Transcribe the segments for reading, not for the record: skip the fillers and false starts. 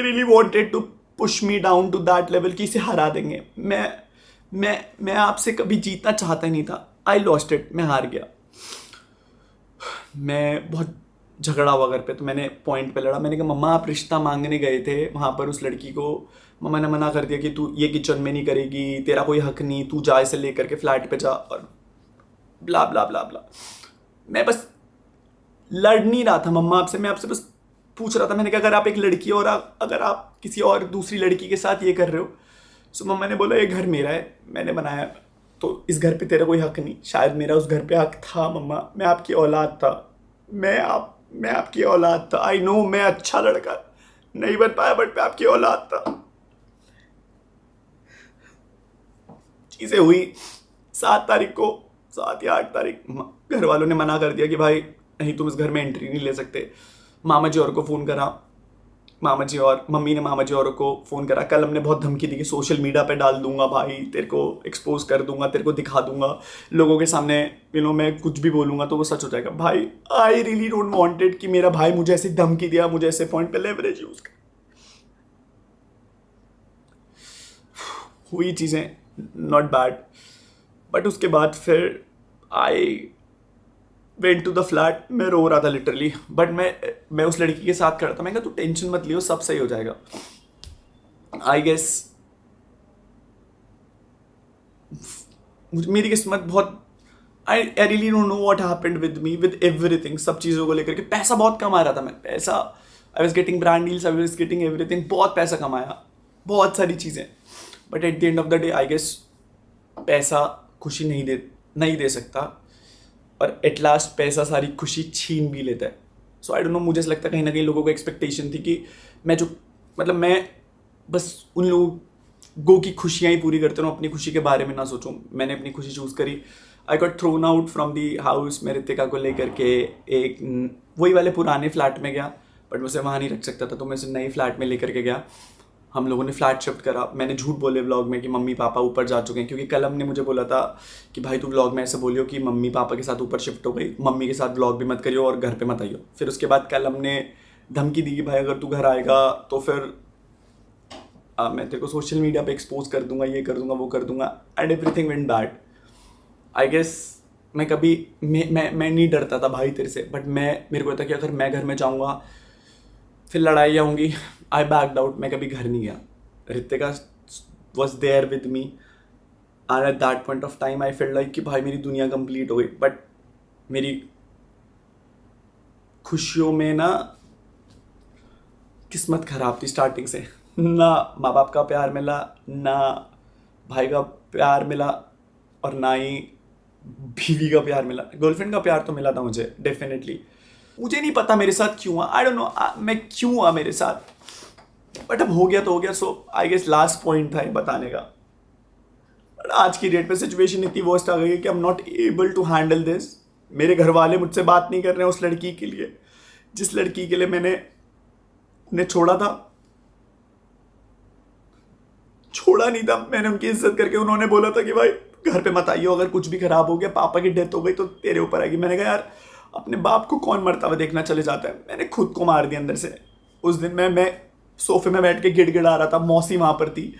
Really wanted to push me down to that level कि इसे हरा देंगे। मैं आपसे कभी जीतना चाहता ही नहीं था। आई लॉस्ट इट, मैं हार गया। मैं बहुत झगड़ा हुआ घर पे, तो मैंने पॉइंट पे लड़ा। मैंने कहा मम्मा आप रिश्ता मांगने गए थे वहाँ पर उस लड़की को, मम्मा ने मना कर दिया कि तू ये किचन में नहीं करेगी, तेरा कोई हक नहीं, तू जा इसे लेकर के फ्लैट पे जा, और ब्ला ब्ला ब्ला ब्ला। मैं बस लड़ नहीं रहा था मम्मा आपसे, मैं आपसे बस पूछ रहा था। मैंने कहा अगर आप एक लड़की और अगर आप किसी और दूसरी लड़की के साथ ये कर रहे हो, सो मम्मा ने बोला ये घर मेरा है, मैंने बनाया, तो इस घर पे तेरा कोई हक नहीं। शायद मेरा उस घर पे हक था मम्मा, मैं आपकी औलाद था, मैं आपकी औलाद था। आई नो मैं अच्छा लड़का नहीं बन पाया, बट मैं आपकी औलाद था। चीज़ें हुई 7 तारीख को, 7 या 8 तारीख, घर वालों ने मना कर दिया कि भाई नहीं तुम इस घर में एंट्री नहीं ले सकते। मामा जी और को फ़ोन करा, मम्मी ने मामा जी और को फ़ोन करा। कल हमने बहुत धमकी दी कि सोशल मीडिया पे डाल दूंगा भाई, तेरे को एक्सपोज कर दूंगा, तेरे को दिखा दूंगा लोगों के सामने, मैं कुछ भी बोलूंगा तो वो सच हो जाएगा। भाई आई रियली डोंट वांटेड कि मेरा भाई मुझे ऐसी धमकी दिया, मुझे ऐसे पॉइंट पे लेवरेज यूज कर। हुई चीज़ें नॉट बैड, बट उसके बाद फिर I went to the flat. मैं रो रहा था लिटरली, बट मैं उस लड़की के साथ खड़ा था। मैं कहा तू टेंशन मत लियो, सब सही हो जाएगा। आई गेस मेरी किस्मत बहुत, I really don't know what happened with me, with everything, सब चीज़ों को लेकर के। पैसा बहुत कमा रहा था मैं, पैसा, I was getting brand deals, I was getting everything, बहुत पैसा कमाया, बहुत सारी चीज़ें, but at the end of the day I guess पैसा खुशी नहीं दे सकता, और एट लास्ट पैसा सारी खुशी छीन भी लेता है। सो आई डोंट नो, मुझे ऐसा लगता है कहीं ना कहीं लोगों को एक्सपेक्टेशन थी कि मैं बस उन लोगों की खुशियाँ ही पूरी करते रहूँ, अपनी खुशी के बारे में ना सोचूं। मैंने अपनी खुशी चूज़ करी। I got thrown out from the house. मैं रितिका को लेकर के एक वही वाले पुराने फ्लैट में गया, बट मैं उसे वहाँ नहीं रख सकता था, तो मैं उसे नई फ्लैट में लेकर के गया। हम लोगों ने फ्लैट शिफ्ट करा। मैंने झूठ बोले व्लॉग में कि मम्मी पापा ऊपर जा चुके हैं, क्योंकि कलम ने मुझे बोला था कि भाई तू व्लॉग में ऐसे बोलियो कि मम्मी पापा के साथ ऊपर शिफ्ट हो गई, मम्मी के साथ व्लॉग भी मत करियो और घर पे मत आइयो। फिर उसके बाद कलम ने धमकी दी कि भाई अगर तू घर आएगा तो फिर मैं तेरे को सोशल मीडिया पे एक्सपोज कर दूंगा, ये कर दूंगा, वो कर दूंगा, and everything went bad. I guess मैं कभी मैं नहीं डरता था भाई तेरे से, बट मेरे को था कि अगर मैं घर में जाऊँगा फिर लड़ाइयाँ होंगी। आई बैक्ड आउट, मैं कभी घर नहीं गया। Ritika was there with me, and at that point of time I feel like कि भाई मेरी दुनिया कंप्लीट हो गई। बट मेरी खुशियों में ना किस्मत खराब थी स्टार्टिंग से। ना माँ बाप का प्यार मिला, ना भाई का प्यार मिला, और ना ही बीवी का प्यार मिला। गर्लफ्रेंड का प्यार तो मिला था मुझे डेफिनेटली। मुझे नहीं पता मेरे साथ क्यों हुआ, आई डोंट नो मैं क्यों हुआ मेरे साथ, बट अब हो गया तो हो गया। सो आई गेस लास्ट पॉइंट था ये बताने का। बट आज की डेट पे सिचुएशन इतनी वर्स्ट आ गई है कि I am not able to handle this. मेरे घर वाले मुझसे बात नहीं कर रहे हैं उस लड़की के लिए, जिस लड़की के लिए मैंने उन्हें छोड़ा नहीं था। मैंने उनकी इज्जत करके, उन्होंने बोला था कि भाई घर पे मत आइयो, अगर कुछ भी खराब हो गया, पापा की डेथ हो गई तो तेरे ऊपर आएगी। मैंने कहा यार अपने बाप को कौन मरता हुआ देखना चले जाता है। मैंने खुद को मार दिया अंदर से। उस दिन मैं सोफे में बैठ के गिड़गिड़ा रहा था, मौसी वहां पर थी,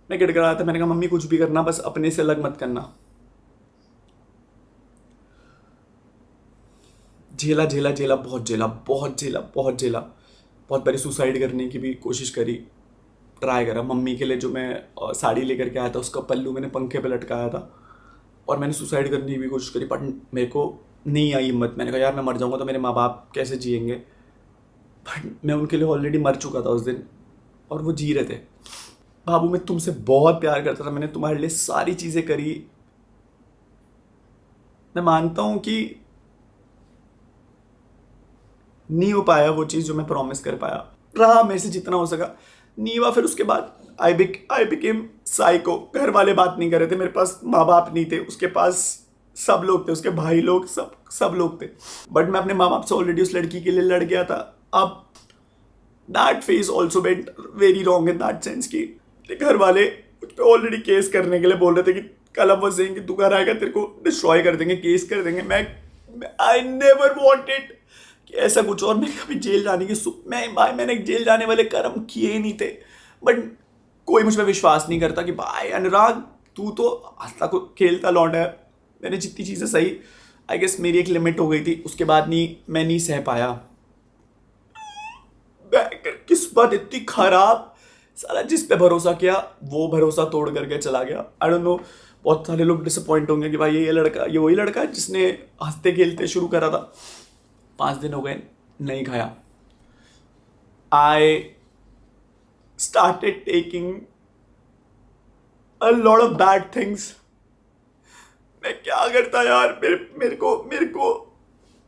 मैं गिड़गिड़ा रहा था। मैंने कहा मम्मी कुछ भी करना, बस अपने से अलग मत करना। झेला, बहुत बारी सुसाइड करने की भी कोशिश करी, ट्राई करा। मम्मी के लिए जो मैं साड़ी लेकर के आया था उसका पल्लू मैंने पंखे पे लटकाया था, और मैंने सुसाइड करने की भी कोशिश करी, बट मेरे को नहीं आई हिम्मत। मैंने कहा यार मैं मर जाऊंगा तो मेरे माँ बाप कैसे जिएंगे। बट मैं उनके लिए ऑलरेडी मर चुका था उस दिन, और वो जी रहे थे। बाबू मैं तुमसे बहुत प्यार करता था, मैंने तुम्हारे लिए सारी चीज़ें करी। मैं मानता हूँ कि नहीं हो पाया वो चीज़ जो मैं प्रॉमिस कर पाया, रहा मेरे से जितना हो सका, नहीं हुआ। फिर उसके बाद आई बिकेम साइको। घर वाले बात नहीं कर रहे थे, मेरे पास माँ बाप नहीं थे, उसके पास सब लोग थे, उसके भाई लोग, सब लोग थे। बट मैं अपने माँ बाप से ऑलरेडी उस लड़की के लिए लड़ गया था। अब that phase also went very wrong in that sense कि घर वाले मुझ पे ऑलरेडी केस करने के लिए बोल रहे थे कि कल अब वो कि तू घर आएगा तेरे को डिस्ट्रॉय कर देंगे, केस कर देंगे। मैं आई नेवर वांटेड कि ऐसा कुछ, और मैं कभी जेल जाने की मैंने जेल जाने वाले कर्म किए ही नहीं थे, बट कोई मुझ पर विश्वास नहीं करता कि भाई अनुराग तू तो हंसता को खेलता लौंडा है। मैंने जितनी चीज़ें सही, आई गेस मेरी एक लिमिट हो गई थी, उसके बाद मैं नहीं सह पाया। किस्मत इतनी खराब, साला जिस पे भरोसा किया वो भरोसा तोड़ करके चला गया। आई डोंट नो, बहुत सारे लोग डिसअपॉइंट होंगे कि भाई ये वही लड़का है जिसने हंसते खेलते शुरू करा था। 5 दिन हो गए नहीं खाया। I started taking a lot of bad things. मैं क्या करता यार,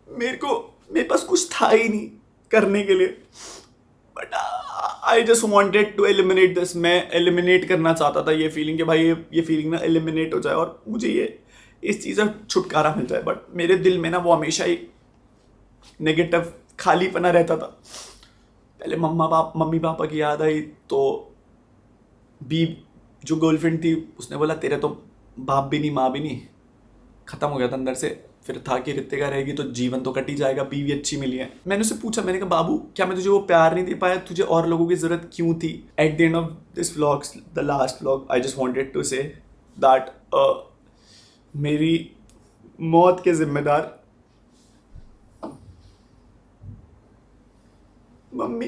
मेरे पास कुछ था ही नहीं करने के लिए, but I just wanted to eliminate this. मैं एलिमिनेट करना चाहता था ये फीलिंग कि भाई ये फीलिंग ना एलिमिनेट हो जाए और मुझे इस चीज़ से छुटकारा मिल जाए। बट मेरे दिल में ना वो हमेशा ही नेगेटिव खालीपना रहता था। पहले मम्मी पापा की याद आई तो जो गर्लफ्रेंड थी उसने बोला तेरे तो बाप भी नहीं माँ भी नहीं, ख़त्म हो गया था अंदर से। फिर था कि रितिका रहेगी तो जीवन तो कट ही जाएगा, बीवी अच्छी मिली है। मैंने उससे पूछा, मैंने कहा बाबू क्या मैं तुझे वो प्यार नहीं दे पाया, तुझे और लोगों की ज़रूरत क्यों थी? At the end of this vlog, the last vlog, I just wanted to say that मेरी मौत के जिम्मेदार मम्मी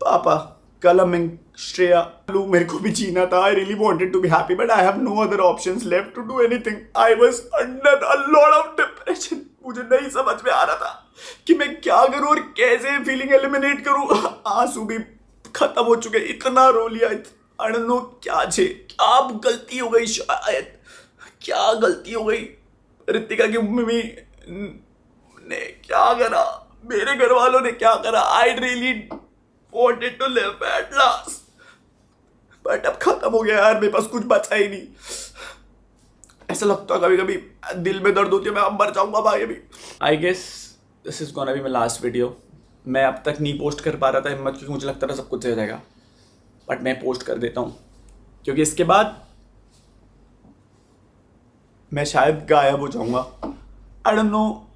पापा कलमिंग श्रेया लू। मेरे को भी जीना था। I really wanted to be happy but I have no other options left to do anything. I was under a lot of depression. मुझे नहीं समझ में आ रहा था कि मैं क्या करूं और कैसे फीलिंग एलिमिनेट करूं। आंसू भी खत्म हो चुके, इतना रो लिया। आई डोंट नो क्या गलती हो गई, शायद क्या गलती हो गई। रितिका की मम्मी ने क्या करा, मेरे घर वालों ने क्या करा। I really wanted to live at last, but अब खत्म हो गया यार, मेरे पास कुछ बचा ही नहीं। ऐसा लगता है कभी कभी दिल में दर्द होती है, मैं अब मर जाऊंगा भाई अभी। I guess this is gonna be my last video. मैं अब तक नहीं पोस्ट कर पा रहा था हिम्मत, क्योंकि मुझे लगता था सब कुछ हो जाएगा, बट मैं पोस्ट कर देता हूँ क्योंकि इसके बाद मैं शायद गायब हो जाऊंगा। आई डोंट नो,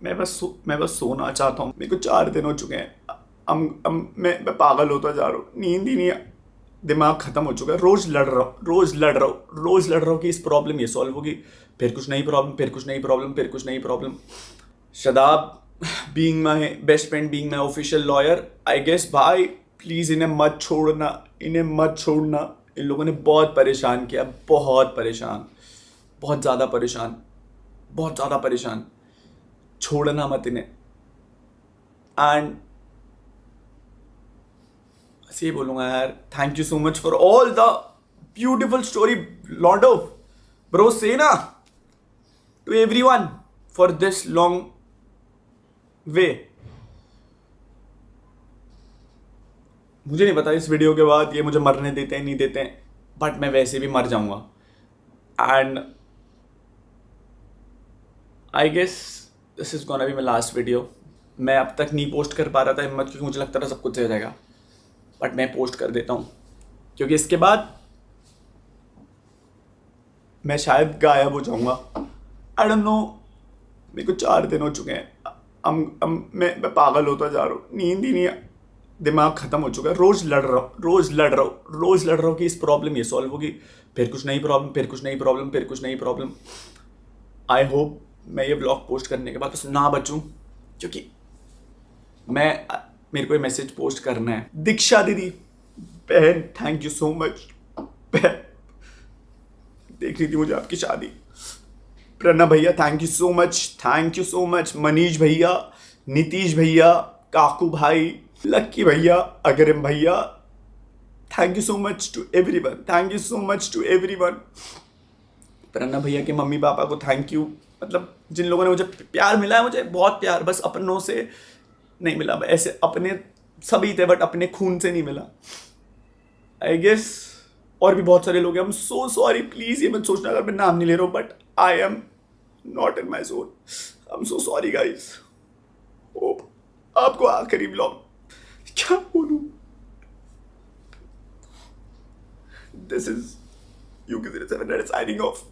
मैं बस सोना चाहता हूँ। मेरे को 4 दिन हो चुके हैं। मैं पागल होता जा रहा हूँ, नींद ही नहीं, दिमाग खत्म हो चुका है। रोज लड़ रहा हूँ कि इस प्रॉब्लम ये सॉल्व होगी, फिर कुछ नई problem. Shadab being my best friend, being my official lawyer, I guess भाई प्लीज़ इन्हें मत छोड़ना। इन लोगों ने बहुत परेशान किया, बहुत ज़्यादा परेशान। छोड़ना मत इन्हें। एंड बस ये बोलूँगा यार, thank you so much for all the beautiful story lot of bro से ना to everyone for this long way. मुझे नहीं पता इस वीडियो के बाद ये मुझे मरने देते हैं नहीं देते हैं, बट मैं वैसे भी मर जाऊंगा। And I guess this is gonna be my last video. मैं अब तक नहीं पोस्ट कर पा रहा था हिम्मत, क्योंकि मुझे लगता था सब कुछ हो जाएगा, बट मैं पोस्ट कर देता हूँ क्योंकि इसके बाद मैं शायद गायब हो जाऊंगा। आई डोंट नो, मेरे को 4 दिन हो चुके हैं। मैं पागल होता जा रहा हूँ, नींद ही नहीं, दिमाग खत्म हो चुका है। रोज लड़ रहा हूँ कि इस प्रॉब्लम ये सॉल्व होगी, फिर कुछ नई प्रॉब्लम। आई होप मैं ये ब्लॉग पोस्ट करने के बाद बस ना बचूं, क्योंकि मेरे को ये मैसेज पोस्ट करना है। दीक्षा दीदी बहन, थैंक यू सो मच। देख रही थी मुझे आपकी शादी। प्रणव भैया thank you so much. Manish भैया, नीतीश भैया, काकू भाई, लक्की भैया, अगरिम भैया, thank you so much to everyone. Pranav भैया के मम्मी पापा को थैंक यू। मतलब जिन लोगों ने मुझे प्यार मिला है, मुझे बहुत प्यार, बस अपनों से नहीं मिला। ऐसे अपने सभी थे बट अपने खून से नहीं मिला। आई गेस और भी बहुत सारे लोग हैं। I am so sorry, please ये मत सोचना अगर मैं नाम नहीं ले रहा हूँ, but I am not in my zone. I am so sorry guys. Hope आपको आखिरी ब्लॉग क्या बोलूँ। This is you signing off.